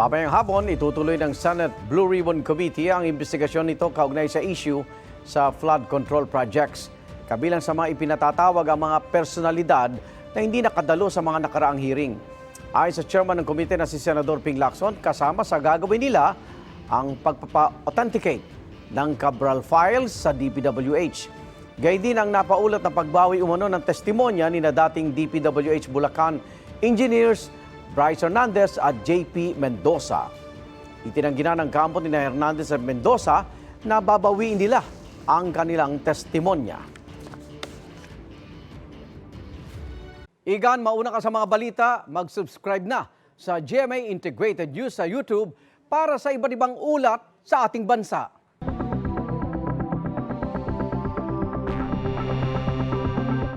Mamayang hapon, itutuloy ng Senate Blue Ribbon Committee ang investigasyon nito kaugnay sa issue sa flood control projects. Kabilang sa mga ipinatatawag ang mga personalidad na hindi nakadalo sa mga nakaraang hearing. Ayon sa chairman ng komite na si Senador Ping Lacson, kasama sa gagawin nila ang pagpapa-authenticate ng Cabral files sa DPWH. Gayun din ang napaulat na pagbawi umano ng testimonya ni na dating DPWH Bulacan engineers Bryce Hernandez at JP Mendoza. Itinanggi na ng kampo ni Hernandez at Mendoza na babawiin nila ang kanilang testimonya. Igan, mauna ka sa mga balita, mag-subscribe na sa GMA Integrated News sa YouTube para sa iba't ibang ulat sa ating bansa.